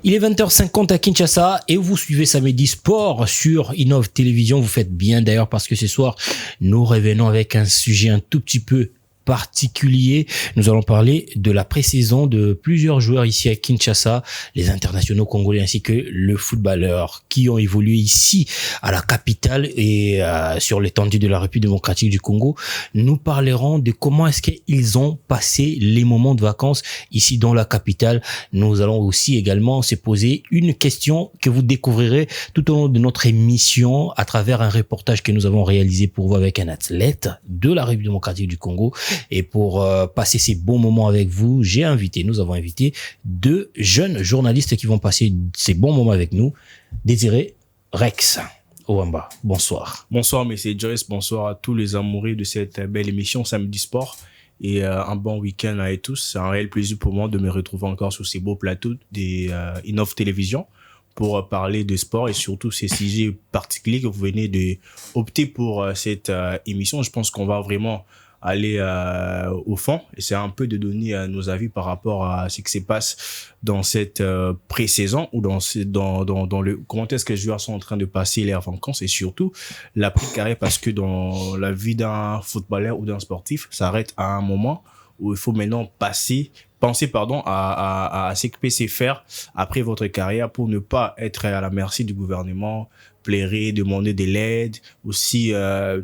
Il est 20h50 à Kinshasa et vous suivez Samedi Sport sur Innov Télévision. Vous faites bien d'ailleurs parce que ce soir, nous revenons avec un sujet un tout petit peu particulier. Nous allons parler de la pré-saison de plusieurs joueurs ici à Kinshasa, les internationaux congolais ainsi que le footballeur qui ont évolué ici à la capitale et sur l'étendue de la République démocratique du Congo. Nous parlerons de comment est-ce qu'ils ont passé les moments de vacances ici dans la capitale. Nous allons aussi également se poser une question que vous découvrirez tout au long de notre émission à travers un reportage que nous avons réalisé pour vous avec un athlète de la République démocratique du Congo. Et pour passer ces bons moments avec vous, nous avons invité deux jeunes journalistes qui vont passer ces bons moments avec nous. Désiré, Rex, Owamba, bonsoir. Bonsoir, monsieur Joyce, bonsoir à tous les amoureux de cette belle émission Samedi Sport. Et un bon week-end à tous. C'est un réel plaisir pour moi de me retrouver encore sur ces beaux plateaux des Innov Télévision pour parler de sport et surtout ces sujets particuliers que vous venez de opter pour cette émission. Je pense qu'on va vraiment aller au fond et c'est un peu de donner nos avis par rapport à ce qui se passe dans cette pré-saison ou dans le comment est-ce que les joueurs sont en train de passer leurs vacances et surtout l'après-carrière, parce que dans la vie d'un footballeur ou d'un sportif, ça arrête à un moment où il faut maintenant penser à ce que peut se faire après votre carrière pour ne pas être à la merci du gouvernement, plairer, demander de l'aide, ou si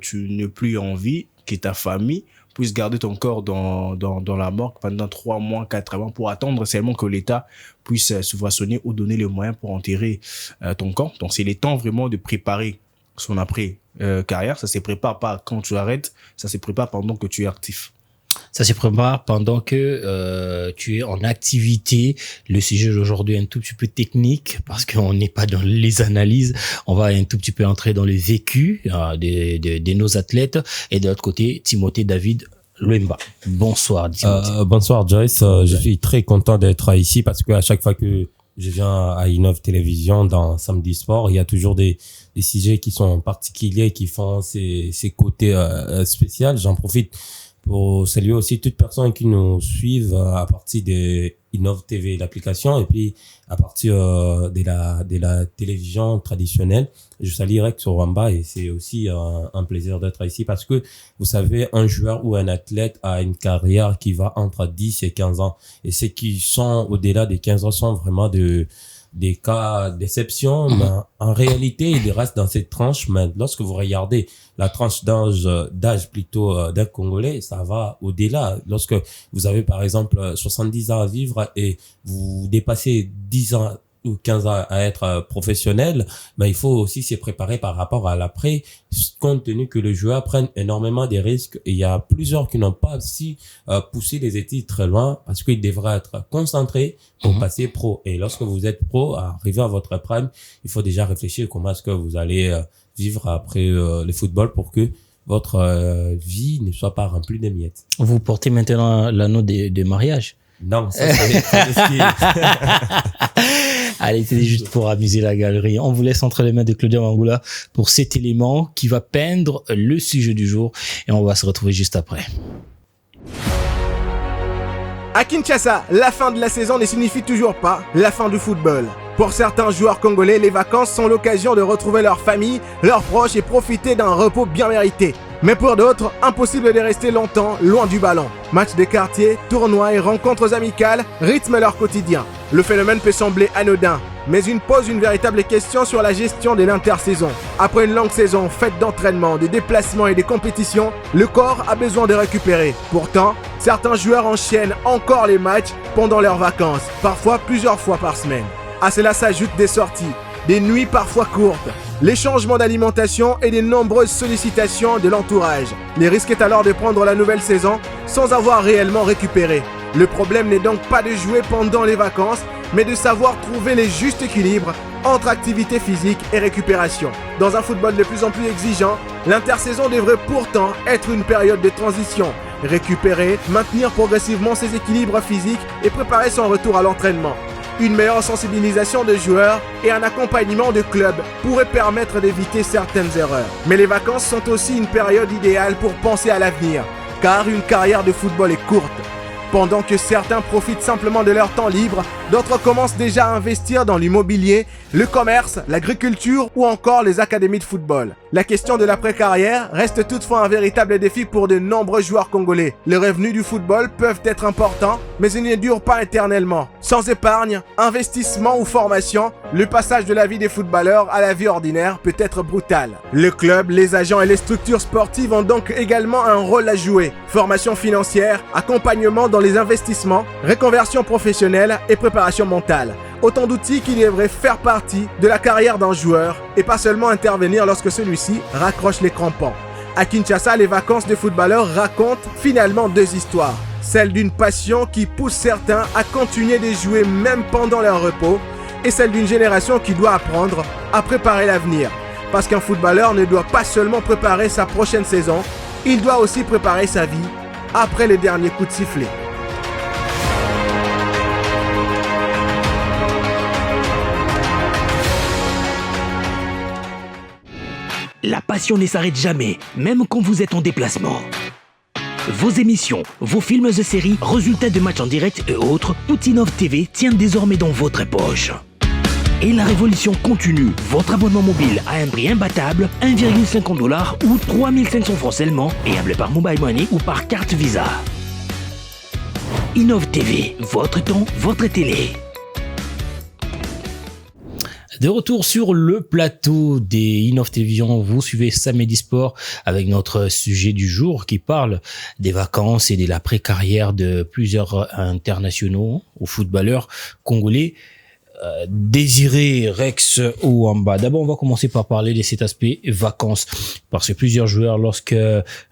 tu n'as plus envie que ta famille puisse garder ton corps dans la morgue pendant 3 mois, 4 mois pour attendre seulement que l'État puisse subventionner ou donner les moyens pour enterrer ton corps. Donc c'est le temps vraiment de préparer son après-carrière. Ça se prépare pas quand tu arrêtes, ça se prépare pendant que tu es actif. Ça se prépare pendant que tu es en activité. Le sujet d'aujourd'hui est un tout petit peu technique parce qu'on n'est pas dans les analyses. On va un tout petit peu entrer dans le vécu de nos athlètes. Et de l'autre côté, Timothée David Luemba. Bonsoir, Timothée. Bonsoir, Joyce. Je suis très content d'être ici parce que à chaque fois que je viens à Innov Télévision dans Samedi Sport, il y a toujours des sujets qui sont particuliers, qui font ces côtés spéciaux. J'en profite pour saluer aussi toutes personnes qui nous suivent à partir de Innov TV, l'application, et puis à partir de la télévision traditionnelle. Je salue Rex Owamba et c'est aussi un plaisir d'être ici parce que vous savez, un joueur ou un athlète a une carrière qui va entre 10 et 15 ans. Et ceux qui sont au-delà des 15 ans sont vraiment des cas d'exception, mais en réalité, il reste dans cette tranche. Mais lorsque vous regardez la tranche d'âge plutôt d'un Congolais, ça va au-delà. Lorsque vous avez par exemple 70 ans à vivre et vous dépassez 10 ans ou 15 ans à être professionnel, mais il faut aussi se préparer par rapport à l'après, compte tenu que le joueur prenne énormément de risques. Et il y a plusieurs qui n'ont pas aussi poussé les études très loin parce qu'ils devraient être concentrés pour passer pro. Et lorsque vous êtes pro, arrivé à votre prime, il faut déjà réfléchir comment est-ce que vous allez vivre après le football pour que votre vie ne soit pas remplie de miettes. Vous portez maintenant l'anneau de mariage? Non, ça c'est pas le style. Allez, c'était juste pour amuser la galerie. On vous laisse entre les mains de Claudia Mangula pour cet élément qui va peindre le sujet du jour et on va se retrouver juste après. À Kinshasa, la fin de la saison ne signifie toujours pas la fin du football. Pour certains joueurs congolais, les vacances sont l'occasion de retrouver leur famille, leurs proches et profiter d'un repos bien mérité. Mais pour d'autres, impossible de rester longtemps loin du ballon. Matchs de quartier, tournois et rencontres amicales rythment leur quotidien. Le phénomène peut sembler anodin, mais il pose une véritable question sur la gestion de l'intersaison. Après une longue saison faite d'entraînement, de déplacements et de compétitions, le corps a besoin de récupérer. Pourtant, certains joueurs enchaînent encore les matchs pendant leurs vacances, parfois plusieurs fois par semaine. À cela s'ajoutent des sorties, des nuits parfois courtes, les changements d'alimentation et des nombreuses sollicitations de l'entourage. Les risques est alors de prendre la nouvelle saison sans avoir réellement récupéré. Le problème n'est donc pas de jouer pendant les vacances, mais de savoir trouver les justes équilibres entre activité physique et récupération. Dans un football de plus en plus exigeant, l'intersaison devrait pourtant être une période de transition. Récupérer, maintenir progressivement ses équilibres physiques et préparer son retour à l'entraînement. Une meilleure sensibilisation des joueurs et un accompagnement de clubs pourraient permettre d'éviter certaines erreurs. Mais les vacances sont aussi une période idéale pour penser à l'avenir, car une carrière de football est courte. Pendant que certains profitent simplement de leur temps libre, d'autres commencent déjà à investir dans l'immobilier, le commerce, l'agriculture ou encore les académies de football. La question de l'après-carrière reste toutefois un véritable défi pour de nombreux joueurs congolais. Les revenus du football peuvent être importants, mais ils ne durent pas éternellement. Sans épargne, investissement ou formation, le passage de la vie des footballeurs à la vie ordinaire peut être brutal. Le club, les agents et les structures sportives ont donc également un rôle à jouer. Formation financière, accompagnement dans les investissements, reconversion professionnelle et préparation mentale. Autant d'outils qui devraient faire partie de la carrière d'un joueur et pas seulement intervenir lorsque celui-ci raccroche les crampons. À Kinshasa, les vacances des footballeurs racontent finalement deux histoires. Celle d'une passion qui pousse certains à continuer de jouer même pendant leur repos et celle d'une génération qui doit apprendre à préparer l'avenir. Parce qu'un footballeur ne doit pas seulement préparer sa prochaine saison, il doit aussi préparer sa vie après les derniers coups de sifflet. La passion ne s'arrête jamais, même quand vous êtes en déplacement. Vos émissions, vos films et séries, résultats de matchs en direct et autres, tout Innov TV tient désormais dans votre poche. Et la révolution continue. Votre abonnement mobile à un prix imbattable, 1,50 $ ou 3500 francs seulement, payable par Mobile Money ou par carte Visa. Innov TV, votre temps, votre télé. De retour sur le plateau des Innov Télévision, vous suivez Samedi Sport avec notre sujet du jour qui parle des vacances et de l'après-carrière de plusieurs internationaux ou footballeurs congolais. Désiré, Rex ou Amba. D'abord, on va commencer par parler de cet aspect vacances. Parce que plusieurs joueurs, lorsque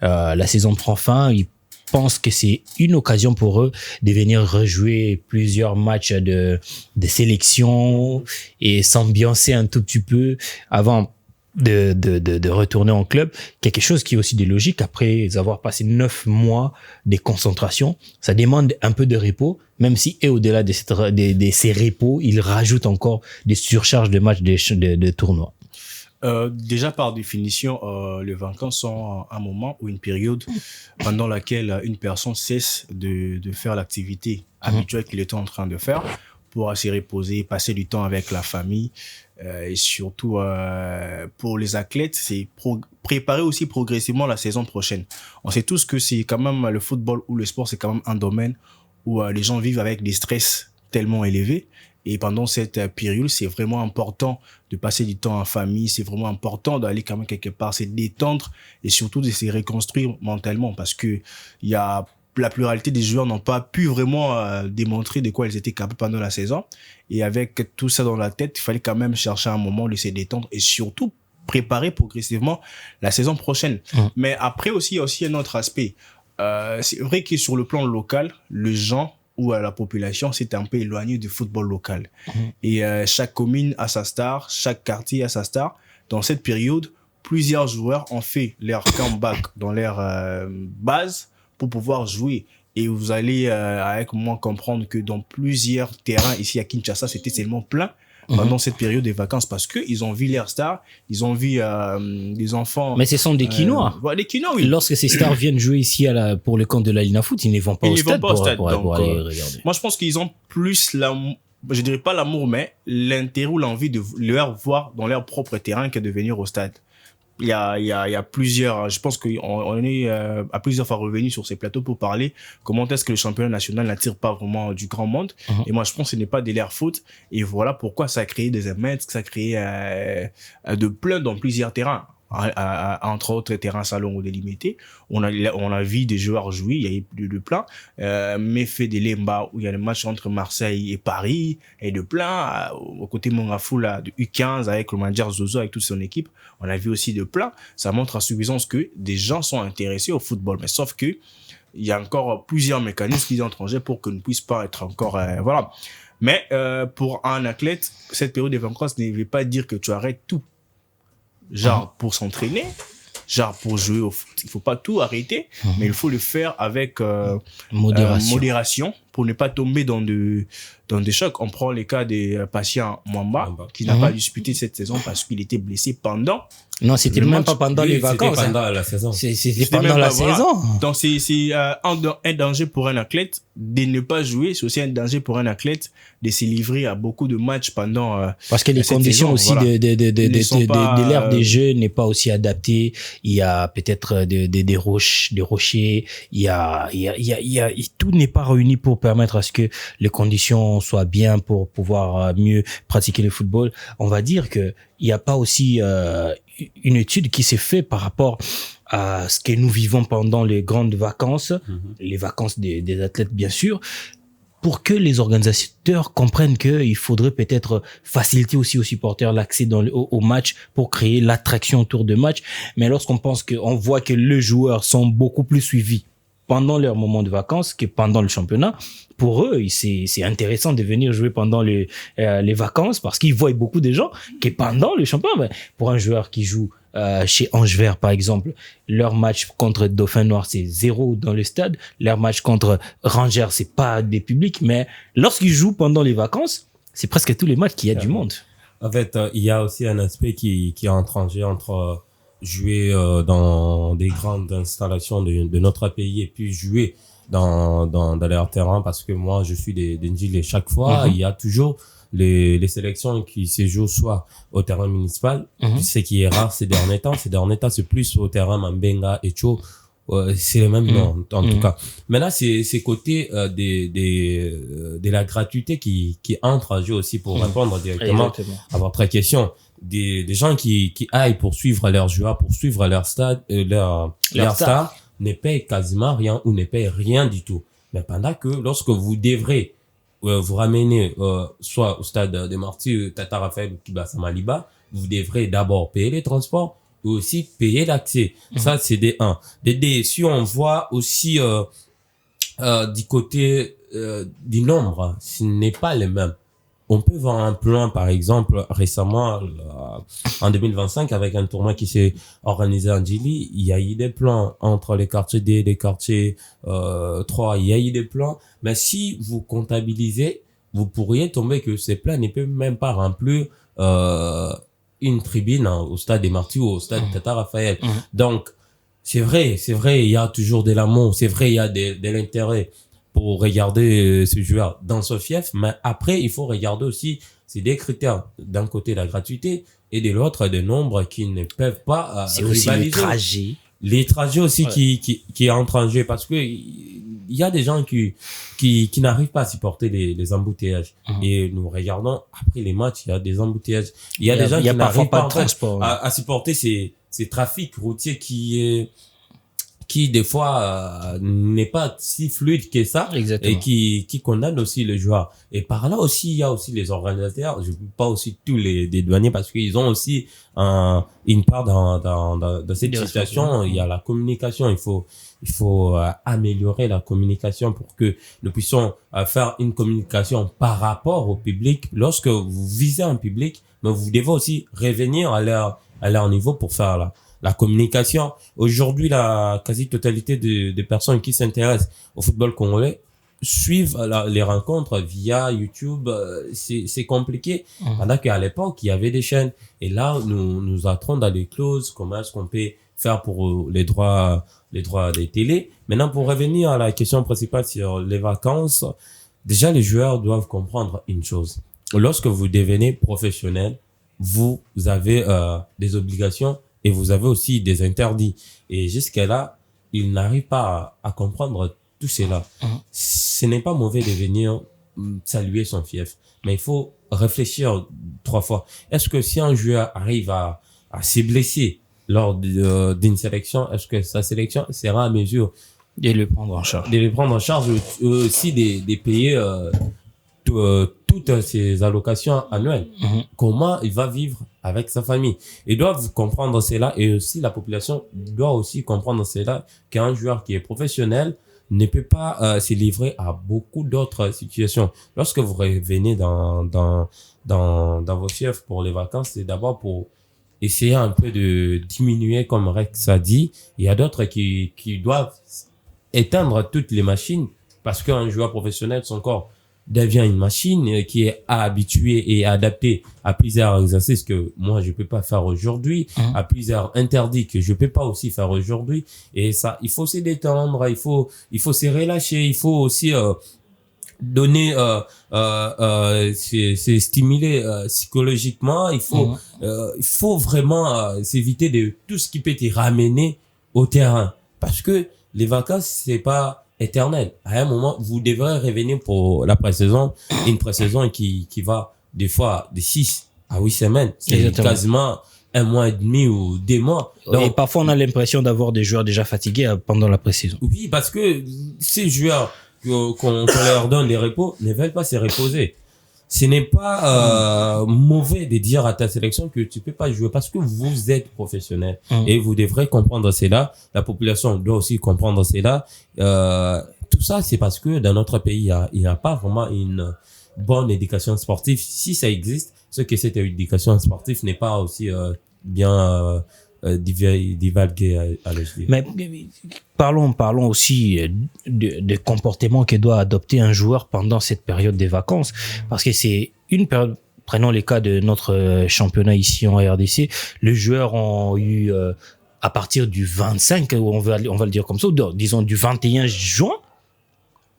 la saison prend fin, ils pensent que c'est une occasion pour eux de venir rejouer plusieurs matchs de sélection et s'ambiancer un tout petit peu avant de retourner en club. Quelque chose qui est aussi des logiques après avoir passé 9 mois de concentration. Ça demande un peu de repos, même si, et au-delà de ces repos, ils rajoutent encore des surcharges de matchs de tournois. Déjà par définition, les vacances sont un moment ou une période pendant laquelle une personne cesse de faire l'activité habituelle qu'il était en train de faire pour se reposer, passer du temps avec la famille et surtout pour les athlètes, c'est préparer aussi progressivement la saison prochaine. On sait tous que c'est quand même le football ou le sport, c'est quand même un domaine où les gens vivent avec des stress tellement élevés. Et pendant cette période, c'est vraiment important de passer du temps en famille. C'est vraiment important d'aller quand même quelque part, se détendre et surtout de se reconstruire mentalement parce que la pluralité des joueurs n'ont pas pu vraiment démontrer de quoi ils étaient capables pendant la saison. Et avec tout ça dans la tête, il fallait quand même chercher un moment de se détendre et surtout préparer progressivement la saison prochaine. Mais après aussi, il y a aussi un autre aspect. C'est vrai que sur le plan local, les gens ou à la population s'est un peu éloigné du football local. Et chaque commune a sa star, chaque quartier a sa star. Dans cette période, plusieurs joueurs ont fait leur comeback dans leur base pour pouvoir jouer. Et vous allez avec moi comprendre que dans plusieurs terrains ici à Kinshasa, c'était tellement plein pendant cette période des vacances parce que ils ont vu leurs stars, ils ont vu des enfants. Mais ce sont des Quinois. Des Quinois, oui. Lorsque ces stars viennent jouer ici pour le compte de la Lina Foot, ils ne vont pas au stade pour aller regarder. Moi, je pense qu'ils ont plus je dirais pas l'amour, mais l'intérêt ou l'envie de leur voir dans leur propre terrain que de venir au stade. Il y a plusieurs, je pense qu'on est à plusieurs fois revenu sur ces plateaux pour parler comment est-ce que le championnat national n'attire pas vraiment du grand monde. Et moi, je pense que ce n'est pas de leur faute. Et voilà pourquoi ça a créé des émeutes, ça a créé de plein dans plusieurs terrains. Entre autres terrains salon ou délimités, on a vu des joueurs jouer, il y a eu de plein, Méfé de Lemba où il y a le match entre Marseille et Paris, et de plein, au côté Mongafou là, de U15 avec le manager Zozo avec toute son équipe, on a vu aussi de plein. Ça montre à suffisance que des gens sont intéressés au football, mais sauf que il y a encore plusieurs mécanismes qui entrent en jeu pour que ne puisse pas être encore voilà. Mais pour un athlète, cette période des vacances ne veut pas dire que tu arrêtes tout. Genre pour s'entraîner, genre pour jouer au foot. Il faut pas tout arrêter, mais il faut le faire avec modération pour ne pas tomber dans des chocs. On prend les cas des patients Mwamba, qui n'a pas disputé cette saison parce qu'il était blessé pendant. Non, c'était même pas pendant les vacances. C'était pendant la saison. C'était pendant la saison. Donc, c'est un danger pour un athlète de ne pas jouer. C'est aussi un danger pour un athlète de se livrer à beaucoup de matchs pendant parce que les conditions aussi de l'ère des jeux n'est pas aussi adaptée. Il y a peut-être des rochers. Il y a tout n'est pas réuni pour permettre à ce que les conditions soient bien pour pouvoir mieux pratiquer le football. On va dire que il n'y a pas aussi une étude qui s'est faite par rapport à ce que nous vivons pendant les grandes vacances, les vacances des athlètes bien sûr, pour que les organisateurs comprennent qu'il faudrait peut-être faciliter aussi aux supporters l'accès au match pour créer l'attraction autour de match. Mais lorsqu'on voit que les joueurs sont beaucoup plus suivis pendant leur moment de vacances que pendant le championnat, pour eux, c'est intéressant de venir jouer pendant les vacances parce qu'ils voient beaucoup de gens que pendant le championnat. Ben, pour un joueur qui joue chez Ange Vert, par exemple, leur match contre Dauphin Noir, c'est 0 dans le stade. Leur match contre Rangers, c'est pas des publics. Mais lorsqu'ils jouent pendant les vacances, c'est presque tous les matchs qu'il y a du monde. En fait, il y a aussi un aspect qui entre en jeu entre jouer dans des grandes installations de notre pays et puis jouer dans leur terrain, parce que moi je suis des Ndjil et chaque fois il y a toujours les sélections qui se jouent soit au terrain municipal, ce qui est rare ces derniers temps. C'est plus au terrain Mambenga et Cho, c'est les mêmes noms en tout cas. Maintenant c'est côté de la gratuité qui entre en jeu aussi pour répondre directement à votre question. Des gens qui aillent pour suivre leurs joueurs, pour suivre leur stade, leur star, ne payent quasiment rien ou ne payent rien du tout. Mais pendant que lorsque vous devrez vous ramener soit au stade des Martyrs, Tata Raphaël ou Kibasa Maliba, vous devrez d'abord payer les transports et aussi payer l'accès. Ça, c'est des 1. Des 2, si on voit aussi du côté du nombre, ce n'est pas le même. On peut voir un plan, par exemple, récemment, en 2025, avec un tournoi qui s'est organisé en Djili, il y a eu des plans entre les quartiers D et les quartiers 3, il y a eu des plans. Mais si vous comptabilisez, vous pourriez tomber que ces plans ne peuvent même pas remplir une tribune au stade des Martyrs ou au stade Tata Raphaël. Donc, c'est vrai, il y a toujours de l'amour, c'est vrai, il y a de l'intérêt pour regarder ce joueur dans ce fief, mais après il faut regarder aussi c'est des critères, d'un côté la gratuité et de l'autre des nombres qui ne peuvent pas c'est aussi les trajets aussi qui entrent en jeu, parce que il y a des gens qui n'arrivent pas à supporter les embouteillages et nous regardons après les matchs, il y a des embouteillages, il y a des gens qui n'arrivent pas à supporter ces trafics routiers qui des fois n'est pas si fluide que ça. Exactement. Et qui condamne aussi le joueur. Et par là aussi, il y a aussi les organisateurs, je ne veux pas aussi tous les douaniers, parce qu'ils ont aussi une part dans cette situation. Il y a la communication, il faut améliorer la communication pour que nous puissions faire une communication par rapport au public. Lorsque vous visez un public, mais vous devez aussi revenir à leur niveau pour faire la communication. Aujourd'hui, la quasi-totalité des personnes qui s'intéressent au football congolais suivent les rencontres via YouTube. C'est compliqué. Pendant qu'à l'époque, il y avait des chaînes. Et là, nous entrons dans les clauses. Comment est-ce qu'on peut faire pour les droits des télés. Maintenant, pour revenir à la question principale sur les vacances, déjà, les joueurs doivent comprendre une chose. Lorsque vous devenez professionnel, vous avez des obligations et vous avez aussi des interdits. Et jusqu'à là, ils n'arrivent pas à comprendre tout cela. Ce n'est pas mauvais de venir saluer son fief, mais il faut réfléchir 3 fois. Est-ce que si un joueur arrive à se blesser lors d'une sélection, est-ce que sa sélection sera à mesure de le prendre en charge? De le prendre en charge, aussi de payer toutes ses allocations annuelles. Comment il va vivre avec sa famille? Ils doivent comprendre cela, et aussi la population doit aussi comprendre cela, qu'un joueur qui est professionnel ne peut pas se livrer à beaucoup d'autres situations. Lorsque vous revenez dans vos fiefs pour les vacances, c'est d'abord pour essayer un peu de diminuer, comme Rex a dit. Il y a d'autres qui doivent éteindre toutes les machines parce qu'un joueur professionnel, son corps devient une machine qui est habituée et adaptée à plusieurs exercices que moi je peux pas faire aujourd'hui, à plusieurs interdits que je peux pas aussi faire aujourd'hui. Et ça, il faut se détendre, il faut se relâcher, il faut aussi donner c'est stimuler psychologiquement. Il faut vraiment s'éviter de tout ce qui peut te ramener au terrain, parce que les vacances c'est pas éternel. À un moment, vous devrez revenir pour la pré-saison, une pré-saison qui va des fois de 6 à 8 semaines. C'est Exactement. quasiment 1 mois et demi ou 2 mois. Donc, et parfois, on a l'impression d'avoir des joueurs déjà fatigués pendant la pré-saison. oui, parce que ces joueurs qu'on leur donne des repos ne veulent pas se reposer. Ce n'est pas mauvais de dire à ta sélection que tu peux pas jouer parce que vous êtes professionnel et vous devrez comprendre cela. La population doit aussi comprendre cela. Tout ça, c'est parce que dans notre pays, il n'y a pas vraiment une bonne éducation sportive. Si ça existe, ce que cette éducation sportive n'est pas aussi bien divulguée à l'esprit. Mais parlons aussi de comportement que doit adopter un joueur pendant cette période des vacances, parce que c'est une période. Prenons les cas de notre championnat ici en RDC. Les joueurs ont eu à partir du 25, on va le dire comme ça, disons du 21 juin.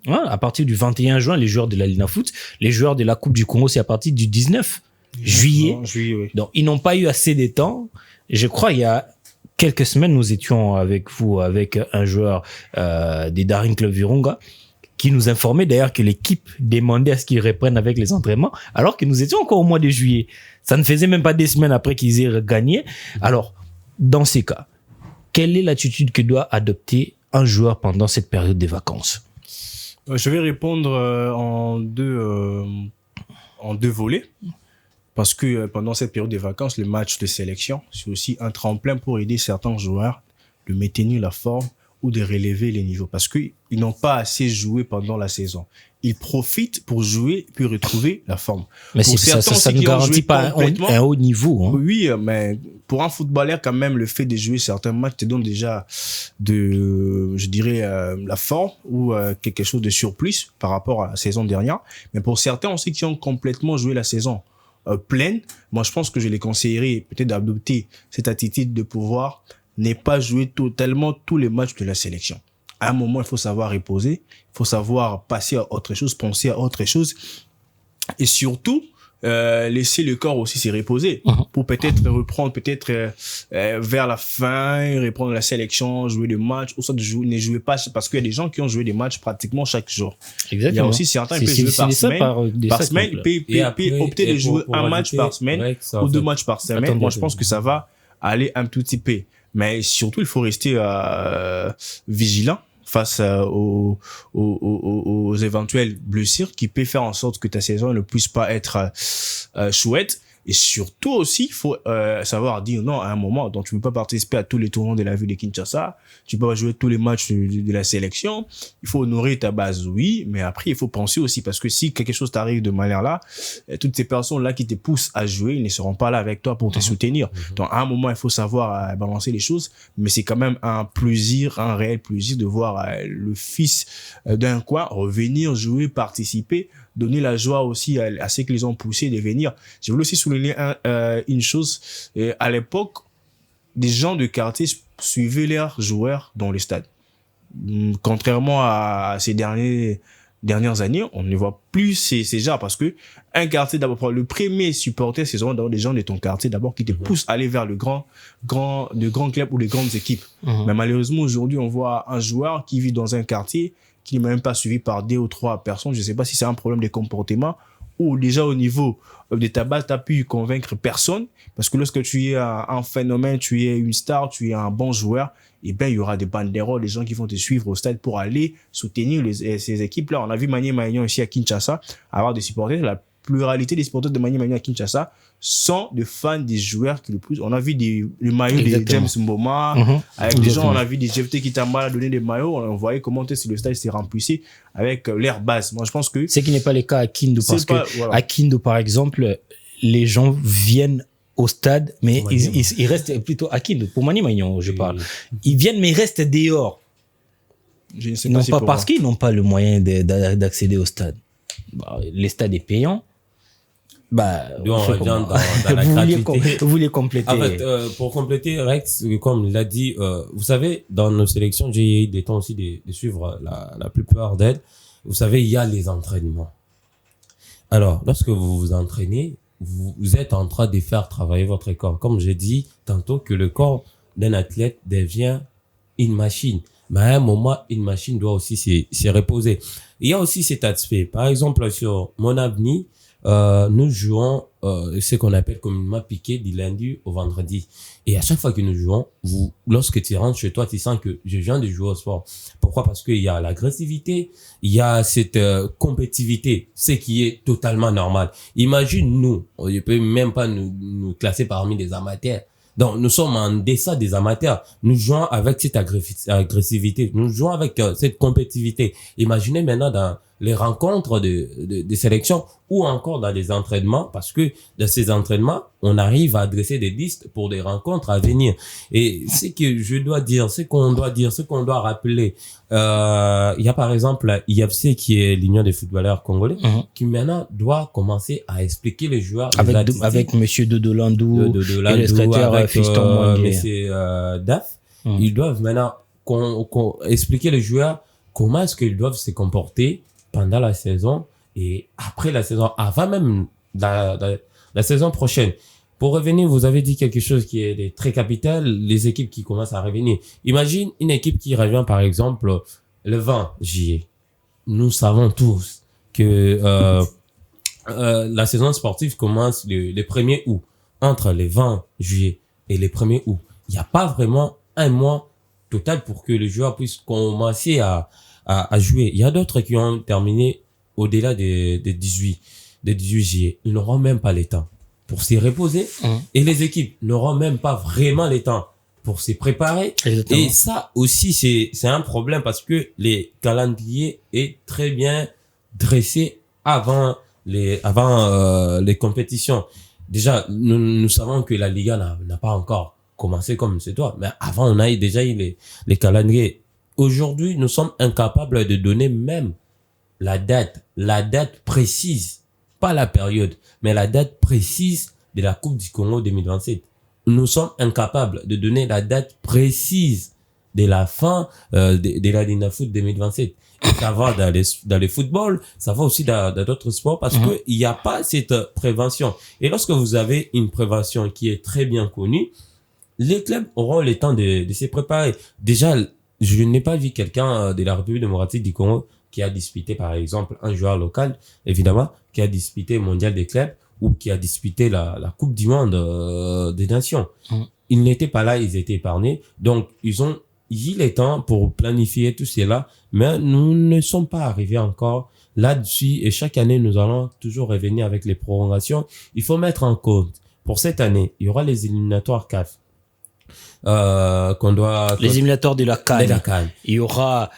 Ouais, à partir du 21 juin, les joueurs de la Ligue Foot, les joueurs de la Coupe du Congo, c'est à partir du 19 juillet. Oui. Donc, ils n'ont pas eu assez de temps. Je crois, il y a quelques semaines, nous étions avec vous, avec un joueur des Daring Club Virunga, qui nous informait d'ailleurs que l'équipe demandait à ce qu'ils reprennent avec les entraînements, alors que nous étions encore au mois de juillet. Ça ne faisait même pas des semaines après qu'ils aient gagné. Alors, dans ces cas, quelle est l'attitude que doit adopter un joueur pendant cette période des vacances? Je vais répondre en deux volets. Parce que pendant cette période de vacances, le match de sélection, c'est aussi un tremplin pour aider certains joueurs de maintenir la forme ou de relever les niveaux. Parce qu'ils n'ont pas assez joué pendant la saison. Ils profitent pour jouer puis retrouver la forme. Mais pour ça ne garantit pas un haut niveau. Hein. Oui, mais pour un footballeur, quand même, le fait de jouer certains matchs te donne déjà la forme ou quelque chose de surplus par rapport à la saison dernière. Mais pour certains aussi qui ont complètement joué la saison pleine, moi je pense que je les conseillerais peut-être d'adopter cette attitude de pouvoir ne pas jouer totalement tous les matchs de la sélection. À un moment, il faut savoir reposer, il faut savoir passer à autre chose, penser à autre chose et surtout laisser le corps aussi se reposer pour peut-être reprendre vers la fin, reprendre la sélection, jouer des matchs ou soit ne jouer pas parce qu'il y a des gens qui ont joué des matchs pratiquement chaque jour. Exactement. Il y a aussi certains qui peuvent jouer par semaine, puis opter de jouer un match par semaine ou 2 matchs par semaine. Moi, je pense que ça va aller un tout petit peu. Mais surtout, il faut rester vigilant face aux éventuelles blessures qui peut faire en sorte que ta saison ne puisse pas être chouette. Et surtout aussi, il faut savoir dire non à un moment. Donc, tu ne peux pas participer à tous les tournois de la ville de Kinshasa. Tu peux pas jouer tous les matchs de la sélection. Il faut honorer ta base, oui. Mais après, il faut penser aussi parce que si quelque chose t'arrive de manière là, toutes ces personnes-là qui te poussent à jouer, ils ne seront pas là avec toi pour te soutenir. Donc, à un moment, il faut savoir balancer les choses. Mais c'est quand même un réel plaisir de voir le fils d'un coin revenir jouer, participer, donner la joie aussi à ceux qui les ont poussés de venir. Je voulais aussi souligner une chose. À l'époque, des gens de quartier suivaient leurs joueurs dans le stade. Contrairement à ces dernières années, on ne voit plus ces gens parce que un quartier d'abord, le premier supporter, c'est souvent des gens de ton quartier d'abord qui te poussent à aller vers de grands clubs ou de grandes équipes. Mais malheureusement, aujourd'hui, on voit un joueur qui vit dans un quartier qui n'est même pas suivi par 2 ou 3 personnes. Je ne sais pas si c'est un problème de comportement ou déjà au niveau de ta base, tu n'as pu convaincre personne. Parce que lorsque tu es un phénomène, tu es une star, tu es un bon joueur, eh bien, il y aura des banderoles, des gens qui vont te suivre au stade pour aller soutenir ces équipes-là. On a vu Maniema Magnon ici à Kinshasa avoir des supporters. La pluralité des supporters de Maniema Magnon à Kinshasa sont des fans des joueurs qui le poussent. On a vu le maillot de James Mboma, avec des gens, on a vu des GFT qui t'ont mal donné des maillots, on voyait comment le stade s'est remplissé avec l'air base. Moi, je pense que... Ce qui n'est pas le cas à Kindu, parce que à Kindu, par exemple, les gens viennent au stade, mais ils restent plutôt à Kindu. Pour Maniema Magnon, je parle. Ils viennent, mais ils restent dehors. Je ne sais Ils n'ont si pas pour parce moi. qu'ils n'ont pas le moyen d'accéder au stade. Les stades est payant. Nous, on fait revient comment? dans la gratuité. Vous voulez compléter. En fait, pour compléter, Rex, comme il l'a dit, vous savez, dans nos sélections, j'ai eu des temps aussi de suivre la plupart d'elles. Vous savez, il y a les entraînements. Alors, lorsque vous vous entraînez, vous êtes en train de faire travailler votre corps. Comme j'ai dit tantôt que le corps d'un athlète devient une machine. Mais à un moment, une machine doit aussi se reposer. Il y a aussi cet aspect. Par exemple, sur mon avenir, nous jouons ce qu'on appelle communément piqué du lundi au vendredi. Et à chaque fois que nous jouons, lorsque tu rentres chez toi, tu sens que je viens de jouer au sport. Pourquoi? Parce qu'il y a l'agressivité, il y a cette compétitivité, ce qui est totalement normal. Imagine nous, on ne peut même pas nous classer parmi les amateurs. Donc, nous sommes en deçà des amateurs. Nous jouons avec cette agressivité. Nous jouons avec cette compétitivité. Imaginez maintenant dans les rencontres de sélection ou encore dans les entraînements, parce que dans ces entraînements, on arrive à dresser des listes pour des rencontres à venir. Et ce que je dois dire, ce qu'on doit rappeler, il y a par exemple la IFC qui est l'Union des footballeurs congolais, qui maintenant doit commencer à expliquer les joueurs avec Monsieur Dodolandou et le secrétaire avec Fiston Mwangue. Monsieur Daf. Ils doivent maintenant expliquer les joueurs comment est-ce qu'ils doivent se comporter pendant la saison et après la saison, avant même la saison prochaine. Pour revenir, vous avez dit quelque chose qui est très capital, les équipes qui commencent à revenir. Imagine une équipe qui revient par exemple le 20 juillet. Nous savons tous que la saison sportive commence le 1er août. Entre le 20 juillet et le 1er août, il n'y a pas vraiment un mois total pour que les joueurs puissent commencer à jouer. Il y a d'autres qui ont terminé au-delà des 18 juillet. Ils n'auront même pas le temps pour s'y reposer. Et les équipes n'auront même pas vraiment le temps pour s'y préparer. Exactement. Et ça aussi, c'est un problème parce que les calendriers est très bien dressé avant les compétitions. Déjà, nous savons que la Liga n'a pas encore commencé comme c'est toi. Mais avant, on a déjà eu les calendriers. Aujourd'hui, nous sommes incapables de donner même la date précise, pas la période, mais la date précise de la Coupe du Congo 2027. Nous sommes incapables de donner la date précise de la fin de la Ligue de foot 2027. Et ça va dans le football, ça va aussi dans d'autres sports parce que il n'y a pas cette prévention. Et lorsque vous avez une prévention qui est très bien connue, les clubs auront le temps de se préparer. Déjà, je n'ai pas vu quelqu'un de la République démocratique du Congo qui a disputé, par exemple, un joueur local, évidemment, qui a disputé le mondial des clubs ou qui a disputé la Coupe du monde des nations. Ils n'étaient pas là, ils étaient épargnés. Donc, ils ont eu le temps pour planifier tout cela, mais nous ne sommes pas arrivés encore là-dessus et chaque année, nous allons toujours revenir avec les prolongations. Il faut mettre en compte, pour cette année, il y aura les éliminatoires CAF. Les éliminatoires de la CAN. Il y aura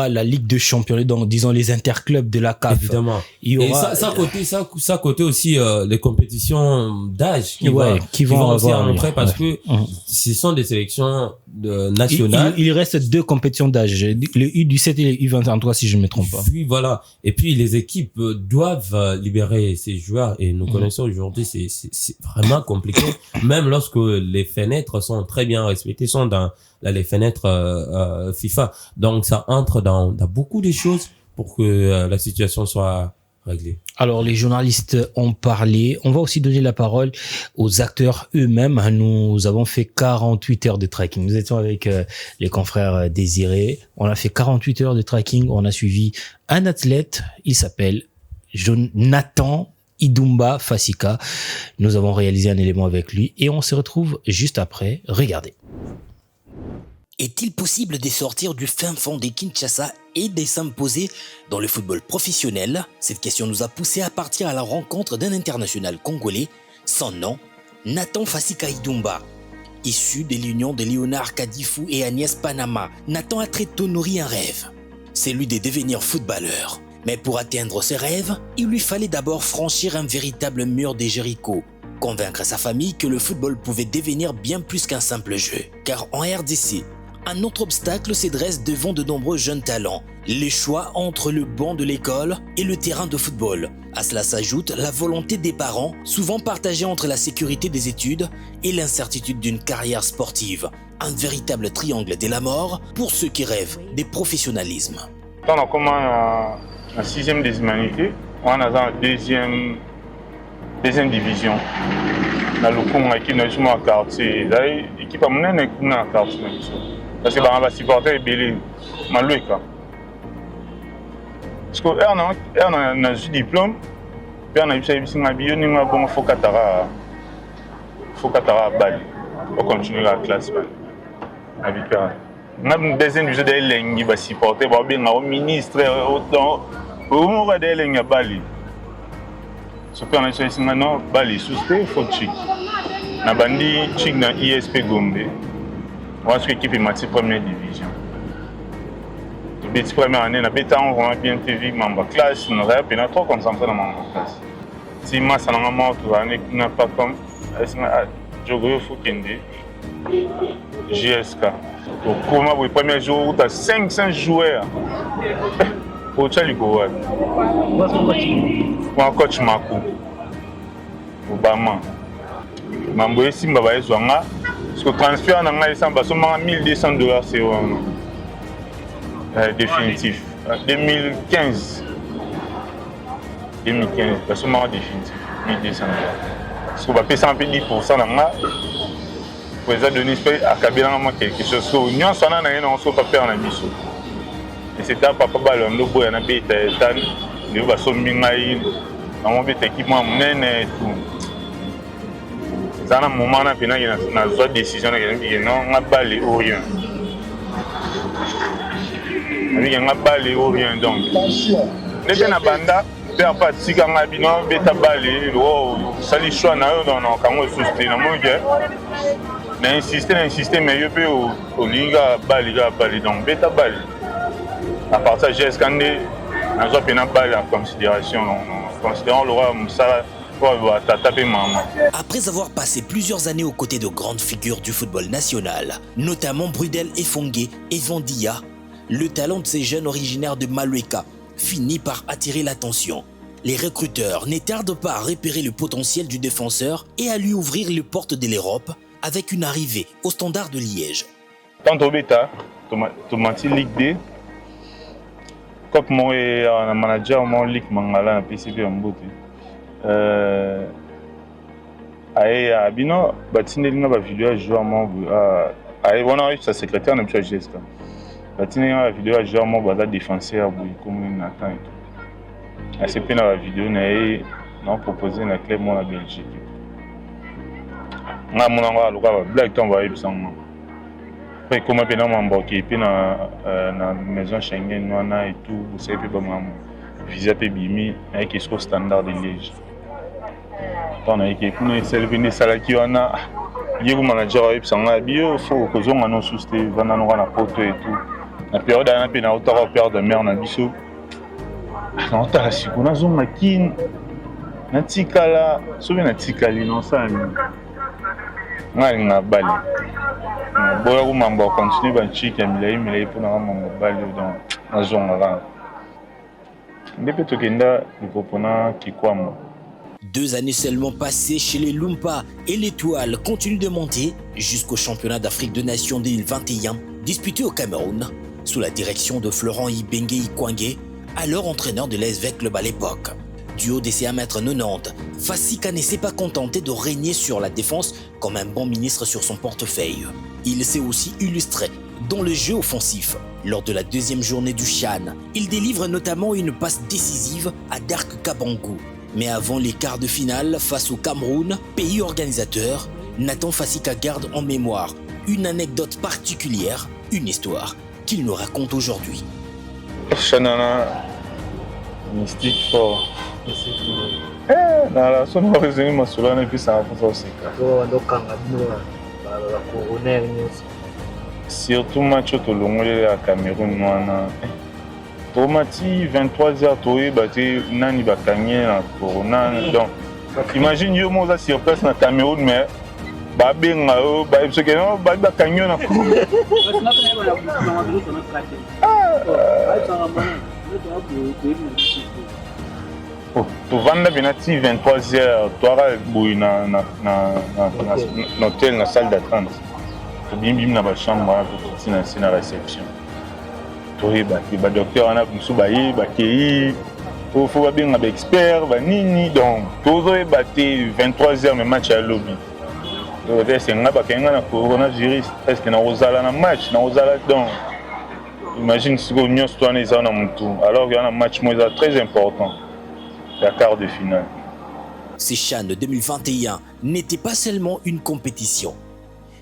la Ligue de Champions, donc disons les interclubs de la CAF. Évidemment. Il y aura ça côté aussi les compétitions d'âge qui vont aussi rentrer parce que ce sont des sélections nationales. Il reste 2 compétitions d'âge, le U17 et le U23 si je ne me trompe pas. Oui, voilà. Et puis les équipes doivent libérer ces joueurs et nous connaissons aujourd'hui c'est vraiment compliqué même lorsque les fenêtres sont très bien respectées, sont dans les fenêtres FIFA. Donc ça entre dans beaucoup de choses pour que la situation soit réglée. Alors les journalistes ont parlé, on va aussi donner la parole aux acteurs eux-mêmes. Nous avons fait 48 heures de tracking. Nous étions avec les confrères Désiré. On a fait 48 heures de tracking. On a suivi un athlète, il s'appelle Nathan Idumba Fasika. Nous avons réalisé un élément avec lui et on se retrouve juste après. Regardez. Est-il possible de sortir du fin fond des Kinshasa et de s'imposer dans le football professionnel? Cette question nous a poussé à partir à la rencontre d'un international congolais, son nom, Nathan Fasika Idumba. Issu de l'union de Léonard Kadifou et Agnès Panama, Nathan a très tôt nourri un rêve, celui de devenir footballeur. Mais pour atteindre ce rêve, il lui fallait d'abord franchir un véritable mur de Jéricho, convaincre sa famille que le football pouvait devenir bien plus qu'un simple jeu. Car en RDC, un autre obstacle se dresse devant de nombreux jeunes talents. Les choix entre le banc de l'école et le terrain de football. À cela s'ajoute la volonté des parents, souvent partagée entre la sécurité des études et l'incertitude d'une carrière sportive. Un véritable triangle de la mort pour ceux qui rêvent des professionnalismes. Quand on commence en 6e des humanités, on est en deuxième division. Dans le Congo, qui est dans le quartier, l'équipe a mené dans le quartier. Parce que on va supporter les Malouika. Parce qu'on a un diplôme, puis on a eu un billet, on a un Fokatara Bali. On continue la classe. On a une deuxième division de l'Engi, on va supporter le ministre, on va aller à Bali. Ce qu'on a dit, c'est maintenant Bali, sous-té, il faut chic. On a bandi chic dans ISP Gombe. On a l'équipe est match première division. La première année, on a vraiment bien TV, membre classe, on a bien trop concentré dans membre classe. Si moi, ça n'a pas été, on n'a pas comme Djogo Fokende, GSK. Au le premier jour, tu as 500 joueurs. Au Tchaliko, un coach Makou, Obama. Mamboye Simba va être parce que le transfert dans le $1,200 c'est définitif. 2015, parce que c'est définitif, $1,200. Parce qu'on va payer 10% dans le pour les donner à Kabila quelque chose. Nous sommes en train de faire papier en Abisso. Et c'est un papa ballon, nous avons un peu de temps, nous avons un peu d'équipement et tout. C'est un moment où nous avons une décision, nous avons balle au rien. Nous avons balle au rien donc. Nous avons banda, nous avons pas de cigares, nous avons balle, nous avons choix dans le soutien. Nous avons insisté, mais nous avons balle donc bêta balle. À partir de GSK, nous avons pris une balle en considération. Nous considérons le roi Moussala pour taper maman. Après avoir passé plusieurs années aux côtés de grandes figures du football national, notamment Brudel Efongue et Vandia, le talent de ces jeunes originaires de Malouika finit par attirer l'attention. Les recruteurs ne tardent pas à repérer le potentiel du défenseur et à lui ouvrir les portes de l'Europe avec une arrivée au Standard de Liège. Tant au bêta, Tomati Ligue D, comme moi et un manager, mon Ligue Mangala, un PCB en beauté. Aïe, Abino, Batine, il a vidéo à jouer à mon. Aïe, on a eu sa secrétaire, on a eu sa geste. Batine, il a vidéo à jouer à mon bada défenseur, comme une attente et tout. À ce point, la vidéo, on a proposé un club en Belgique. On a mon endroit, le blague, on va y sans moi. Après, comme on a embarqué, puis dans la maison Schengen, on a et tout, vous savez, puis on visa Bimi, avec le standard de Liège. On a été pour nous servir salaki on a hier manager et puis on a bio faut que on a sousté vana no na poto et tout la période on a pena autant période de mer na biso on t'a si qu'on a zone makin na tikala sobe na tikali non ça ngai na bali boya ko mambo continue ba chika milai pour na mambo bali dans na zone là depuis to kenda le popona kikwamo. 2 années seulement passées chez les Lumpa et l'Étoile continue de monter jusqu'au championnat d'Afrique de Nations 2021 disputé au Cameroun sous la direction de Florent Ibenge Ikwangé, alors entraîneur de l'ASV Club à l'époque. Du haut de ses 1m90, Fassika ne s'est pas contenté de régner sur la défense comme un bon ministre sur son portefeuille. Il s'est aussi illustré dans le jeu offensif. Lors de la 2e journée du CHAN, il délivre notamment une passe décisive à Dark Kabangou. Mais avant les quarts de finale face au Cameroun, pays organisateur, Nathan Fassika garde en mémoire une anecdote particulière, une histoire qu'il nous raconte aujourd'hui. Chanana, mystique fort. La son origine masculin et puis ça a aussi. Surtout match au Tolongolais à Cameroun, Tomati 23h toé batté nani bakanye na corona donc imagine yo moza sur place na Cameroun mais babenga o bayebisoki no bakangi yo na tovanda pena ti 23h toaka boye na hôtel na salle d'attente tobimbimi na bachambre wana tokiti na nse na réception toyeba te badocteur wana mosusu baye bakei fo babenga baexpert banini donc tozoyeba te 23h me match ya lobi ese nga bakenga na coronavirus eske nakozala na match nakozala donc imagine sikoyo nyonso to wana eza na motu alors que wana match mo eza très important la quart de finale. Ces CHAN 2021 n'étaient pas seulement une compétition,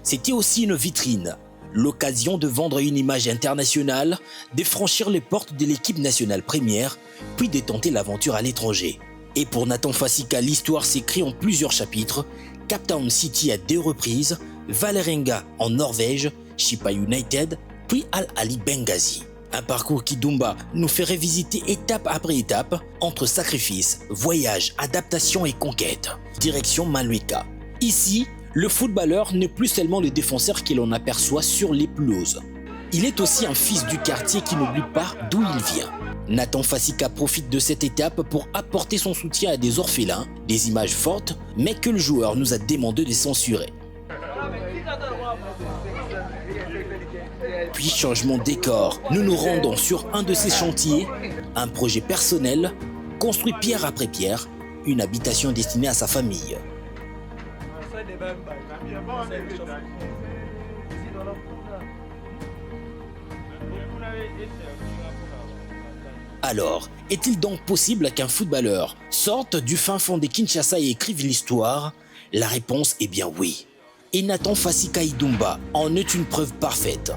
c'était aussi une vitrine, l'occasion de vendre une image internationale, de franchir les portes de l'équipe nationale première, puis de tenter l'aventure à l'étranger. Et pour Nathan Fasika, l'histoire s'écrit en plusieurs chapitres, Cape Town City à 2 reprises, Vålerenga en Norvège, Chippa United, puis Al Ahly Benghazi. Un parcours qui Dumba nous fait revisiter étape après étape, entre sacrifices, voyages, adaptation et conquête. Direction Maluika. Ici, le footballeur n'est plus seulement le défenseur que l'on aperçoit sur les pelouses. Il est aussi un fils du quartier qui n'oublie pas d'où il vient. Nathan Fasika profite de cette étape pour apporter son soutien à des orphelins, des images fortes, mais que le joueur nous a demandé de censurer. Puis changement de décor, nous nous rendons sur un de ces chantiers, un projet personnel, construit pierre après pierre, une habitation destinée à sa famille. Alors, est-il donc possible qu'un footballeur sorte du fin fond de Kinshasa et écrive l'histoire? La réponse est bien oui. Et Nathan Fasika Idumba en est une preuve parfaite.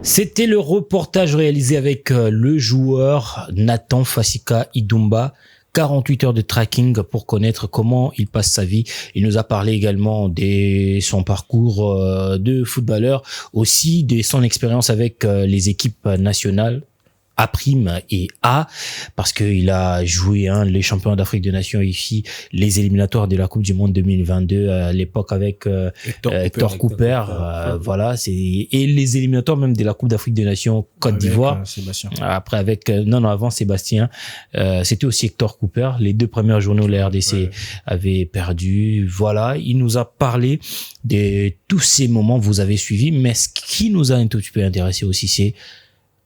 C'était le reportage réalisé avec le joueur Nathan Fasika Idumba. 48 heures de tracking pour connaître comment il passe sa vie. Il nous a parlé également de son parcours de footballeur, aussi de son expérience avec les équipes nationales A' et A, parce qu'il a joué les champions d'Afrique des Nations ici, les éliminatoires de la Coupe du Monde 2022 à l'époque avec Hector Cooper, voilà, et les éliminatoires même de la Coupe d'Afrique des Nations Côte d'Ivoire. Après avec avant Sébastien, c'était aussi Hector Cooper. Les 2 premières journées où la RDC avait perdu. Voilà, il nous a parlé de tous ces moments que vous avez suivis, mais ce qui nous a un tout petit peu intéressé aussi, c'est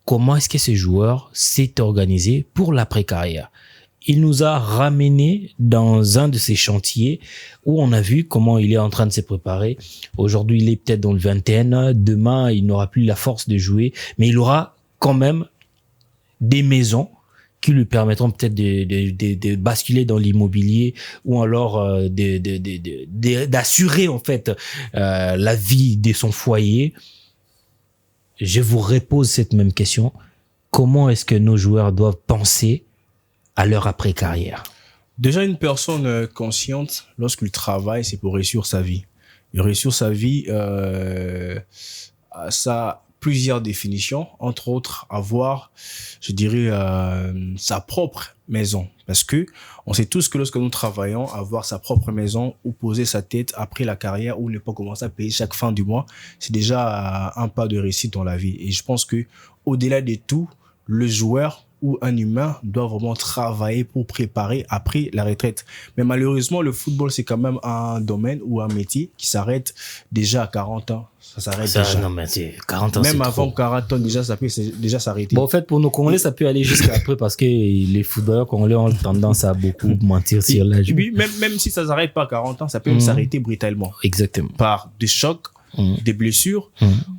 comment est-ce que ce joueur s'est organisé pour l'après-carrière. Il nous a ramené dans un de ces chantiers où on a vu comment il est en train de se préparer. Aujourd'hui, il est peut-être dans le vingtaine. Demain, il n'aura plus la force de jouer, mais il aura quand même des maisons qui lui permettront peut-être de basculer dans l'immobilier ou alors d'assurer en fait la vie de son foyer. Je vous repose cette même question. Comment est-ce que nos joueurs doivent penser à leur après-carrière? Déjà, une personne consciente, lorsqu'il travaille, c'est pour réussir sa vie. Et réussir sa vie, ça a plusieurs définitions. Entre autres, avoir, je dirais, sa propre maison. Parce que on sait tous que lorsque nous travaillons, avoir sa propre maison ou poser sa tête après la carrière ou ne pas commencer à payer chaque fin du mois, c'est déjà un pas de réussite dans la vie. Et je pense que au-delà de tout, le joueur ou un humain doit vraiment travailler pour préparer après la retraite. Mais malheureusement, le football, c'est quand même un domaine ou un métier qui s'arrête déjà à 40 ans. Ça s'arrête déjà. Non, mais c'est 40 ans, même c'est avant trop. 40 ans, déjà, ça peut déjà s'arrêter. Bon, en fait, pour nos Congolais, ça peut aller jusqu'à après parce que les footballeurs congolais ont tendance à beaucoup mentir sur l'âge. Oui, même si ça s'arrête pas à 40 ans, ça peut même s'arrêter brutalement. Exactement. Par des chocs, des blessures,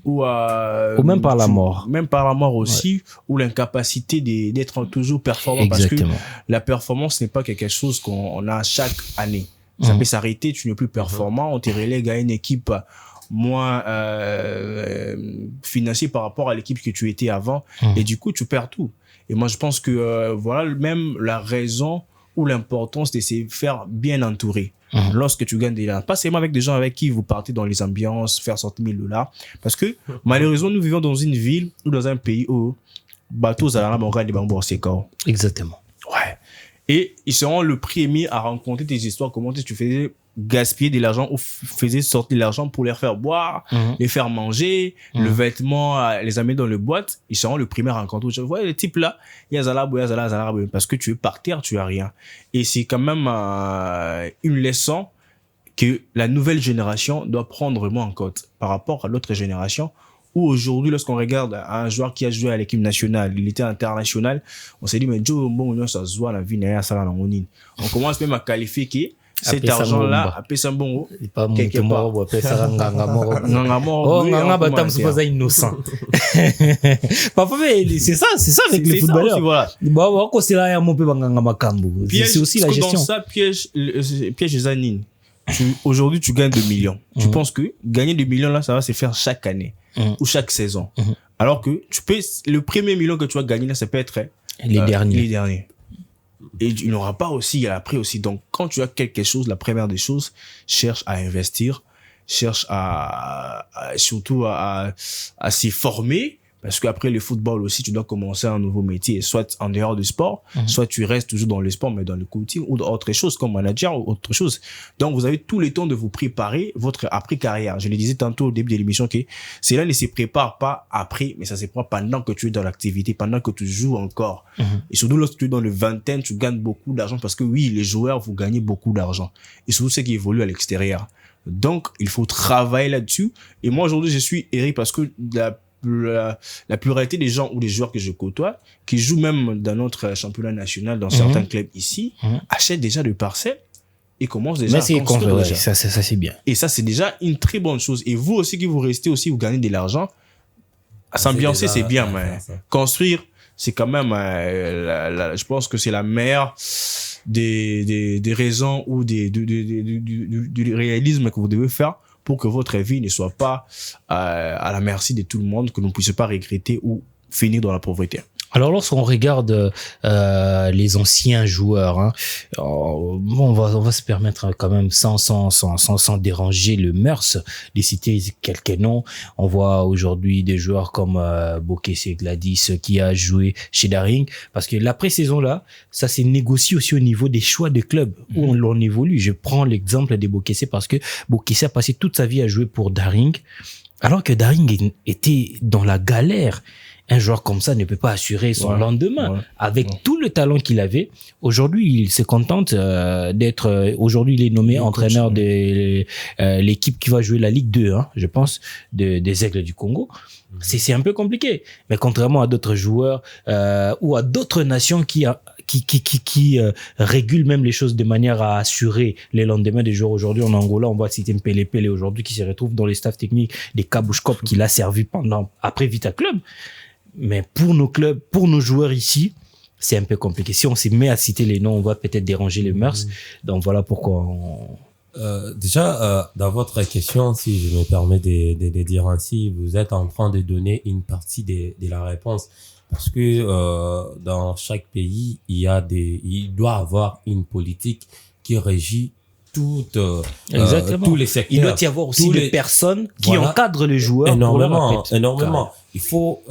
ou même par la mort. Même par la mort aussi, ou l'incapacité d'être toujours performant. Exactement. Parce que la performance n'est pas quelque chose qu'on a chaque année. Ça peut s'arrêter, tu n'es plus performant, on te relègue à une équipe moins financier par rapport à l'équipe que tu étais avant, et du coup tu perds tout. Et moi je pense que voilà même la raison ou l'importance de se faire bien entourer lorsque tu gagnes des pas seulement avec des gens avec qui vous partez dans les ambiances, faire sortir $1000, parce que malheureusement nous vivons dans une ville ou dans un pays où bateaux à la montagne des bambous c'est corps. Exactement. Ouais. Et ils seront le premier à rencontrer tes histoires, comment tu faisais gaspiller de l'argent ou faisais sortir de l'argent pour les faire boire, les faire manger, le vêtement, les amener dans le boîte. Ils seront le premier à rencontrer. Vous voyez, le type là, il y a Zala, parce que tu es par terre, tu as rien. Et c'est quand même une leçon que la nouvelle génération doit prendre vraiment en compte par rapport à l'autre génération. Où aujourd'hui, lorsqu'on regarde un joueur qui a joué à l'équipe nationale, il était international, on s'est dit, mais Joe, bon, ça se voit, la vie n'est ça, on commence même à qualifier que cet argent-là, appelle ça bon, pas quelque part. mort, appelle ça nganga mort. Oh, nganga batam c'est pas ça innocent. Parfois, c'est ça avec les footballeurs. Voilà. Bon, on considère un peu nganga makambu. C'est aussi la gestion. Dans ça, piège Zanine. Aujourd'hui, tu gagnes 2 millions. Tu penses que gagner 2 millions, là, ça va se faire chaque année ou chaque saison. Alors que le premier million que tu vas gagner, là, ça peut être les derniers. Et il n'y aura pas aussi, après aussi. Donc, quand tu as quelque chose, la première des choses, cherche à investir, cherche surtout à s'y former. Parce qu'après le football aussi, tu dois commencer un nouveau métier, soit en dehors du sport, soit tu restes toujours dans le sport, mais dans le coaching ou dans autre chose, comme manager ou autre chose. Donc, vous avez tout le temps de vous préparer votre après-carrière. Je le disais tantôt au début de l'émission que cela ne se prépare pas après, mais ça se prépare pendant que tu es dans l'activité, pendant que tu joues encore. Et surtout, lorsque tu es dans le vingtaine, tu gagnes beaucoup d'argent parce que oui, les joueurs, vous gagnez beaucoup d'argent. Et surtout ceux qui évoluent à l'extérieur. Donc, il faut travailler là-dessus. Et moi, aujourd'hui, je suis Eric parce que la pluralité des gens ou des joueurs que je côtoie, qui jouent même dans notre championnat national, dans certains clubs ici, achètent déjà des parcelles et commencent déjà à construire. Ça, c'est bien. Et ça, c'est déjà une très bonne chose. Et vous aussi, qui vous restez aussi, vous gagnez de l'argent, s'ambiancer, c'est bien, mais construire, c'est quand même, je pense que c'est la meilleure des raisons ou du réalisme que vous devez faire pour que votre vie ne soit pas à la merci de tout le monde, que vous ne puissiez pas regretter ou finir dans la pauvreté. Alors, lorsqu'on regarde les anciens joueurs, on va se permettre quand même sans déranger le mœurs de citer quelques noms. On voit aujourd'hui des joueurs comme Bokesse Gladys qui a joué chez Daring, parce que la pré-saison là, ça s'est négocié aussi au niveau des choix de clubs où l'on évolue. Je prends l'exemple de Bokesse parce que Bokesse a passé toute sa vie à jouer pour Daring, alors que Daring était dans la galère. Un joueur comme ça ne peut pas assurer son lendemain. Avec tout le talent qu'il avait, aujourd'hui, il se contente d'être... Aujourd'hui, il est nommé entraîneur de l'équipe qui va jouer la Ligue 2, je pense, des Aigles du Congo. C'est un peu compliqué. Mais contrairement à d'autres joueurs ou à d'autres nations qui régulent même les choses de manière à assurer les lendemains des joueurs. Aujourd'hui, en Angola, on voit citer Mpele Pele aujourd'hui qui se retrouve dans les staffs techniques des Kabushkop qu'il a servi après Vita Club. Mais pour nos clubs, pour nos joueurs ici, c'est un peu compliqué. Si on s'y met à citer les noms, on va peut-être déranger les mœurs. Donc voilà pourquoi déjà, dans votre question, si je me permets de dire ainsi, vous êtes en train de donner une partie de la réponse. Parce que dans chaque pays, il doit avoir une politique qui régit tous les secteurs. Il doit y avoir aussi des personnes qui encadrent les joueurs. Énormément. Il faut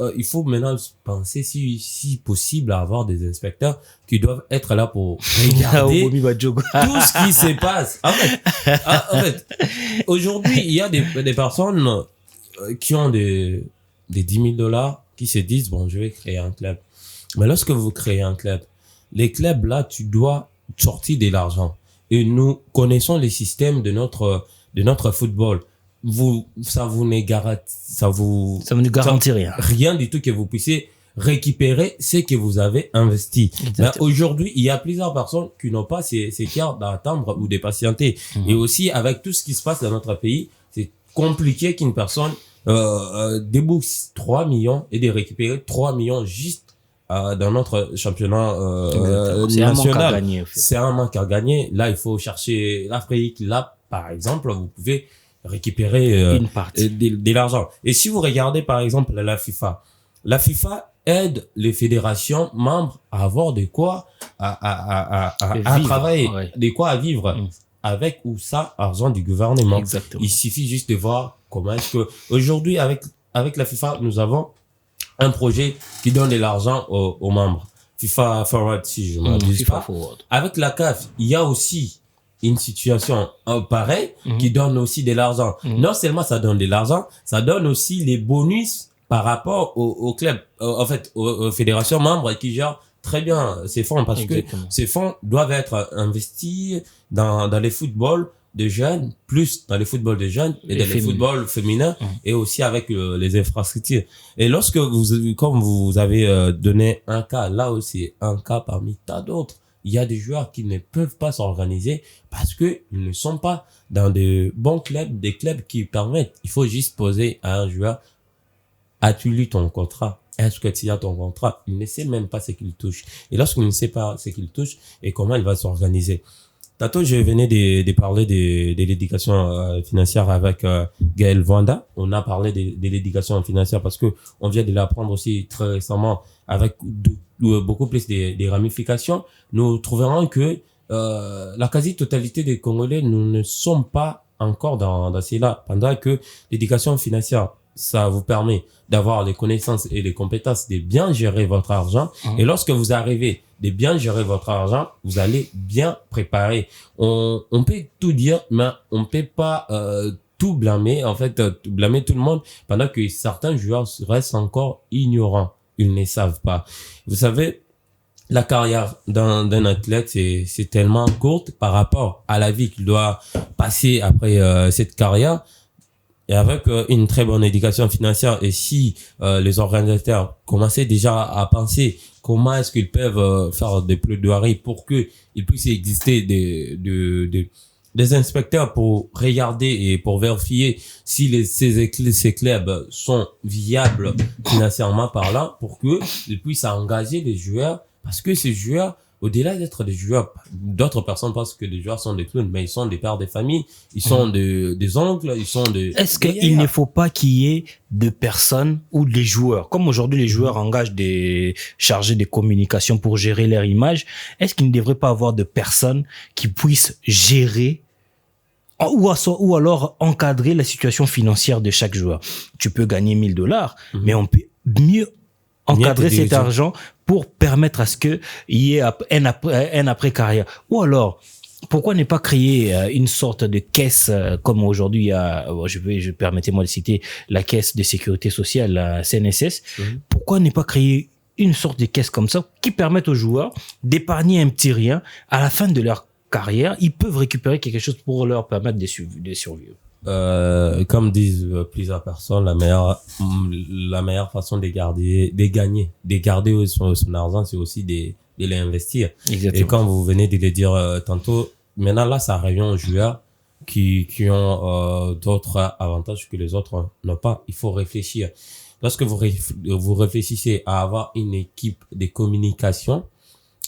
maintenant penser, si possible, à avoir des inspecteurs qui doivent être là pour regarder tout ce qui se passe. En fait, aujourd'hui, il y a des personnes qui ont des $10,000 qui se disent, bon, je vais créer un club. Mais lorsque vous créez un club, les clubs là, tu dois sortir de l'argent. Et nous connaissons les systèmes de notre football. Ça ne garantit rien. Rien du tout que vous puissiez récupérer ce que vous avez investi. Mais aujourd'hui, il y a plusieurs personnes qui n'ont pas ces cartes d'attendre ou de patienter. Et aussi, avec tout ce qui se passe dans notre pays, c'est compliqué qu'une personne débourse 3 millions et de récupérer 3 millions juste dans notre championnat national. C'est un manque à gagner. Là, il faut chercher l'Afrique. Là, par exemple, vous pouvez récupérer une partie de l'argent. Et si vous regardez, par exemple, la FIFA aide les fédérations membres à avoir de quoi à travailler, de quoi à vivre avec ou sans argent du gouvernement. Exactement. Il suffit juste de voir comment est-ce que aujourd'hui, avec la FIFA, nous avons un projet qui donne de l'argent aux membres. FIFA Forward, si je m'abuse FIFA pas. Forward. Avec la CAF, il y a aussi une situation pareille qui donne aussi de l'argent. Non seulement ça donne de l'argent, ça donne aussi les bonus par rapport au club, en fait, aux fédérations membres qui gèrent très bien ces fonds parce Exactement. que ces fonds doivent être investis dans les footballs de jeunes, plus dans les footballs de jeunes et dans les footballs féminins et aussi avec les infrastructures. Et lorsque comme vous avez donné un cas, là aussi un cas parmi tant d'autres, il y a des joueurs qui ne peuvent pas s'organiser parce que ils ne sont pas dans de bons clubs, des clubs qui permettent. Il faut juste poser à un joueur, as-tu lu ton contrat? Est-ce que tu as ton contrat? Il ne sait même pas ce qu'il touche. Et lorsqu'il ne sait pas ce qu'il touche et comment il va s'organiser. Tantôt, je venais de parler de l'éducation financière avec Gaël Vanda. On a parlé de l'éducation financière parce que on vient de l'apprendre aussi très récemment avec beaucoup plus des ramifications. Nous trouverons que la quasi-totalité des Congolais, nous ne sommes pas encore dans cela. Pendant que l'éducation financière, ça vous permet d'avoir les connaissances et les compétences de bien gérer votre argent. Et lorsque vous arrivez de bien gérer votre argent, vous allez bien préparer. On peut tout dire, mais on peut pas tout blâmer, en fait, blâmer tout le monde pendant que certains joueurs restent encore ignorants. Ils ne savent pas. Vous savez, la carrière d'un athlète, c'est tellement courte par rapport à la vie qu'il doit passer après cette carrière. Et avec une très bonne éducation financière, et si les organisateurs commençaient déjà à penser comment est-ce qu'ils peuvent faire des plaidoiries pour que il puisse exister des inspecteurs pour regarder et pour vérifier si ces clubs sont viables financièrement parlant, pour que ils puissent engager les joueurs, parce que ces joueurs, au-delà d'être des joueurs, d'autres personnes pensent que les joueurs sont des clowns, mais ils sont des pères de famille, ils sont des oncles, ils sont des... Est-ce qu'il ne faut pas qu'il y ait de personnes ou des joueurs, comme aujourd'hui les joueurs engagent des chargés de communication pour gérer leur image, est-ce qu'il ne devrait pas avoir de personnes qui puissent gérer ou alors encadrer la situation financière de chaque joueur? Tu peux gagner $1000, mais on peut mieux encadrer cet argent pour permettre à ce que il y ait un après carrière. Ou alors, pourquoi ne pas créer une sorte de caisse comme aujourd'hui il y a, permettez-moi de citer la caisse de sécurité sociale, la CNSS. Pourquoi ne pas créer une sorte de caisse comme ça qui permette aux joueurs d'épargner un petit rien à la fin de leur carrière, ils peuvent récupérer quelque chose pour leur permettre de survivre. Comme disent plusieurs personnes, la meilleure façon de garder son argent, c'est aussi de l'investir. Exactement. Et comme vous venez de le dire tantôt, maintenant là, ça revient aux joueurs qui ont d'autres avantages que les autres n'ont pas. Il faut réfléchir. Lorsque vous réfléchissez à avoir une équipe de communication,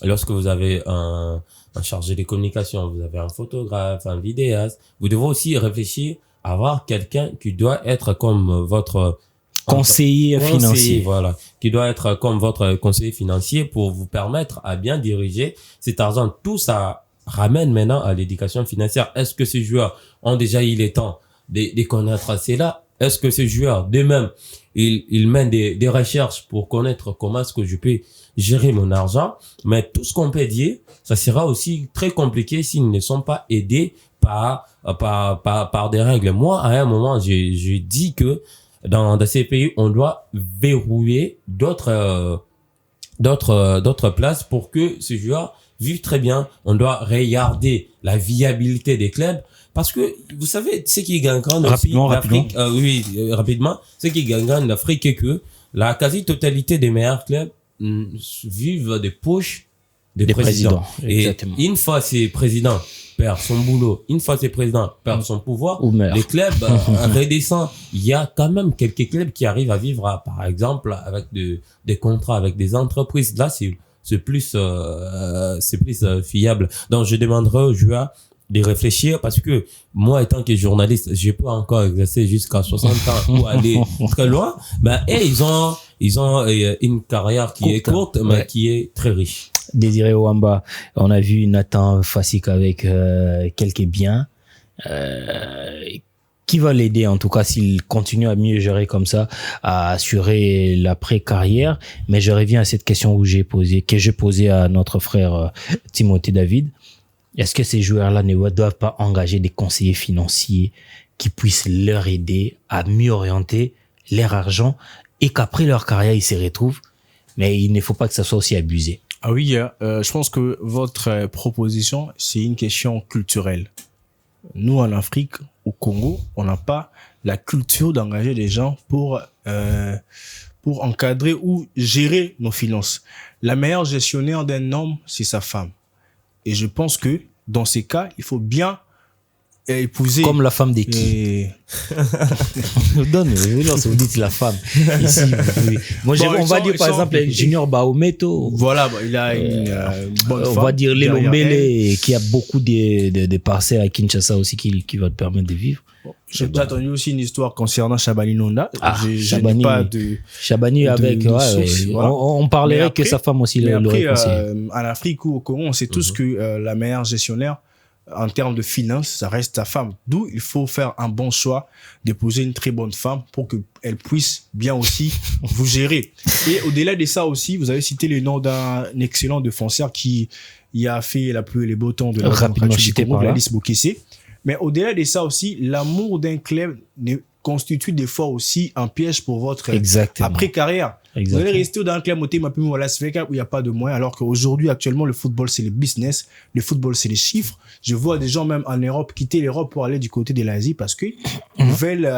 lorsque vous avez un chargé de communication, vous avez un photographe, un vidéaste, vous devez aussi réfléchir à avoir quelqu'un qui doit être comme votre conseiller financier. Voilà. Qui doit être comme votre conseiller financier pour vous permettre à bien diriger cet argent. Tout ça ramène maintenant à l'éducation financière. Est-ce que ces joueurs ont déjà eu le temps de connaître cela? Est-ce que ces joueurs, d'eux-mêmes, ils mènent des recherches pour connaître comment est-ce que je peux gérer mon argent? Mais tout ce qu'on peut dire, ça sera aussi très compliqué s'ils ne sont pas aidés par des règles. Moi, à un moment, j'ai dit que dans ces pays, on doit verrouiller d'autres places pour que ces joueurs vivent très bien. On doit regarder la viabilité des clubs. Parce que, vous savez, ce qui gagne rapidement. Rapidement. Ce qui gagne l'Afrique est que la quasi-totalité des meilleurs clubs vivent des poches des présidents. Exactement. Et une fois ces présidents perdent son boulot, une fois ces présidents perdent son pouvoir, les clubs redescendent. Il y a quand même quelques clubs qui arrivent à vivre, par exemple, avec des contrats avec des entreprises. Là, c'est plus fiable. Donc, je demanderai aux joueurs de réfléchir, parce que moi, étant que journaliste, je peux encore exercer jusqu'à 60 ans ou aller très loin. Ben, ils ont une carrière qui est courte, mais qui est très riche. Désiré Ouamba, on a vu Nathan Fassik avec quelques biens. qui va l'aider, en tout cas, s'il continue à mieux gérer comme ça, à assurer l'après-carrière. Mais je reviens à cette question que j'ai posée à notre frère Timothée David. Est-ce que ces joueurs-là ne doivent pas engager des conseillers financiers qui puissent leur aider à mieux orienter leur argent et qu'après leur carrière, ils se retrouvent? Mais il ne faut pas que ça soit aussi abusé. Ah oui, je pense que votre proposition, c'est une question culturelle. Nous, en Afrique, au Congo, on n'a pas la culture d'engager des gens pour encadrer ou gérer nos finances. La meilleure gestionnaire d'un homme, c'est sa femme. Et je pense que dans ces cas, il faut bien épouser. Comme la femme de qui? Vous dites la femme. Ici, moi, on va dire par exemple Junior Baometo. Voilà, il a une bonne femme. On va dire Lelo Mbele, qui a beaucoup de parcelles à Kinshasa aussi, qui va te permettre de vivre. J'ai entendu aussi une histoire concernant Chabani Nonda. Chabani, pas Chabani avec, voilà. On parlerait après, que sa femme aussi l'aurait conseillé. En Afrique ou au Congo, on sait tous que la meilleure gestionnaire, en termes de finances, ça reste ta femme. D'où il faut faire un bon choix d'épouser une très bonne femme pour qu'elle puisse bien aussi vous gérer. Et au-delà de ça aussi, vous avez cité le nom d'un excellent défenseur qui y a fait la pluie et les beaux temps de la démocratie du Congo, Alice Bokissé. Mais au-delà de ça aussi, l'amour d'un club constitue des fois aussi un piège pour votre après-carrière. Vous allez rester dans un club où il n'y a pas de moyens, alors qu'aujourd'hui, actuellement, le football, c'est le business, le football, c'est les chiffres. Je vois des gens même en Europe quitter l'Europe pour aller du côté de l'Asie parce qu'ils veulent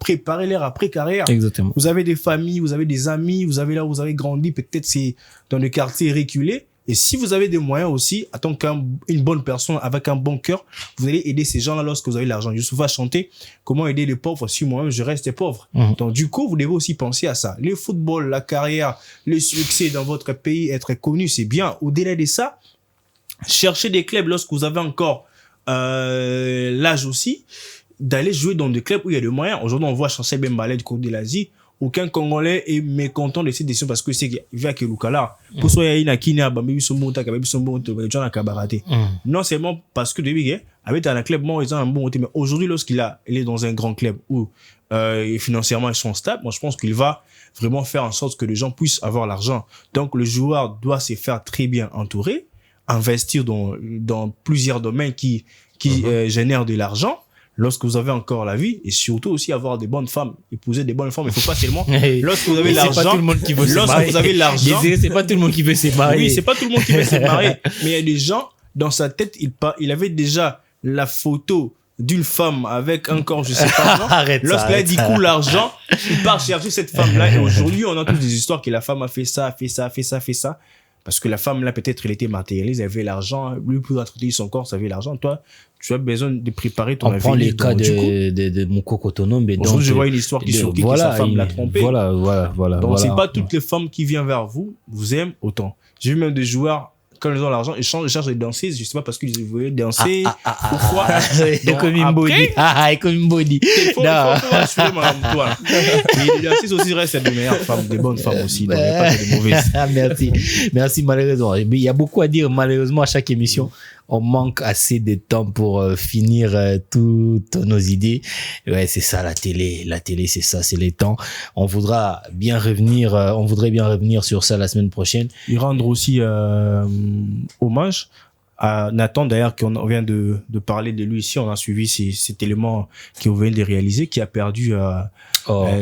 préparer leur après-carrière. Exactement. Vous avez des familles, vous avez des amis, vous avez là où vous avez grandi, peut-être c'est dans des quartiers reculés. Et si vous avez des moyens aussi, en tant qu'une bonne personne avec un bon cœur, vous allez aider ces gens-là lorsque vous avez l'argent. Youssouf va chanter comment aider les pauvres si moi-même je reste pauvre. Donc du coup, vous devez aussi penser à ça. Le football, la carrière, le succès dans votre pays, être connu, c'est bien. Au-delà de ça, cherchez des clubs lorsque vous avez encore l'âge aussi, d'aller jouer dans des clubs où il y a des moyens. Aujourd'hui, on voit Chancel Bembalé du côté de l'Asie. Aucun Congolais est mécontent de cette décision parce que c'est qu'il y a que Lukala. Pour soi, il y a une Kina, Bambi Sombonta, Kababi Sombonta, John Akabarate. Non seulement parce que depuis, avec un club, ils ont un bon côté, mais aujourd'hui, lorsqu'il est dans un grand club où financièrement ils sont stables, moi je pense qu'il va vraiment faire en sorte que les gens puissent avoir l'argent. Donc le joueur doit se faire très bien entourer, investir dans plusieurs domaines qui génèrent de l'argent. Lorsque vous avez encore la vie, et surtout aussi avoir des bonnes femmes, épouser des bonnes femmes, il faut pas seulement, lorsque vous avez l'argent, c'est pas tout le monde qui veut se marier. Vous avez l'argent, c'est pas tout le monde qui veut se marier. Oui, c'est pas tout le monde qui veut se marier. Mais il y a des gens, dans sa tête, il avait déjà la photo d'une femme avec un corps, je sais pas, lorsqu'il a dit coup l'argent, il part chercher cette femme-là, et aujourd'hui, on a toutes des histoires que la femme a fait ça. Parce que la femme, là, peut-être, elle était matérialiste, elle avait l'argent, lui, pour entretenir son corps, ça avait l'argent. Toi, tu as besoin de préparer ton avenir. On prend les cas de Moko Kotonombe. Aujourd'hui, je vois une histoire qui surgit, que sa femme l'a trompé. Voilà. Donc, c'est pas toutes les femmes qui viennent vers vous aiment autant. J'ai vu même des joueurs, quand ils ont l'argent, ils cherchent des danseuses, je sais pas parce qu'ils voulaient danser, pourquoi. Donc, comme Mbodi. Comme Mbodi. Il faut assurer, madame, toi. Et les danseuses aussi restent des meilleures femmes, des bonnes femmes aussi, donc il n'y a pas que des mauvaises. Merci, malheureusement. Il y a beaucoup à dire, malheureusement, à chaque émission. On manque assez de temps pour finir toutes nos idées. Ouais, c'est ça la télé. La télé, c'est ça, c'est les temps. On voudrait bien revenir sur ça la semaine prochaine. Et rendre aussi hommage à Nathan, d'ailleurs, qu'on vient de parler de lui ici. On a suivi cet élément qu'on vient de réaliser, qui a perdu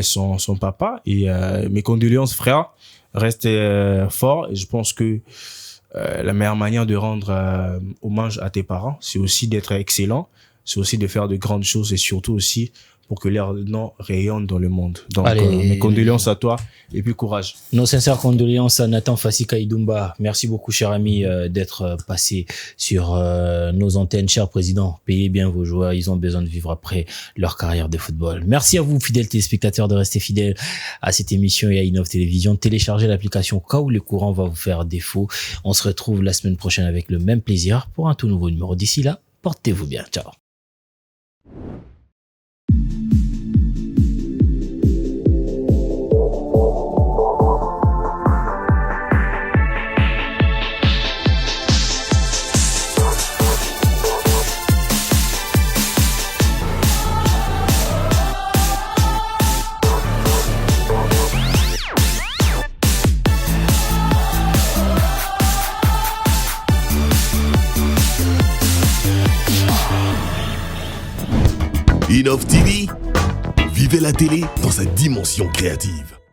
son papa. Et mes condoléances, frère. Restez fort. Et je pense que la meilleure manière de rendre hommage à tes parents, c'est aussi d'être excellent, c'est aussi de faire de grandes choses et surtout aussi pour que leur nom rayonne dans le monde. Donc, mes condoléances à toi et puis courage. Nos sincères condoléances à Nathan Fassika Idumba. Merci beaucoup, cher ami, d'être passé sur nos antennes. Cher président, payez bien vos joueurs. Ils ont besoin de vivre après leur carrière de football. Merci à vous, fidèles téléspectateurs, de rester fidèles à cette émission et à Innov Télévision. Téléchargez l'application au cas où le courant va vous faire défaut. On se retrouve la semaine prochaine avec le même plaisir pour un tout nouveau numéro. D'ici là, portez-vous bien. Ciao. Innov TV, vivez la télé dans sa dimension créative.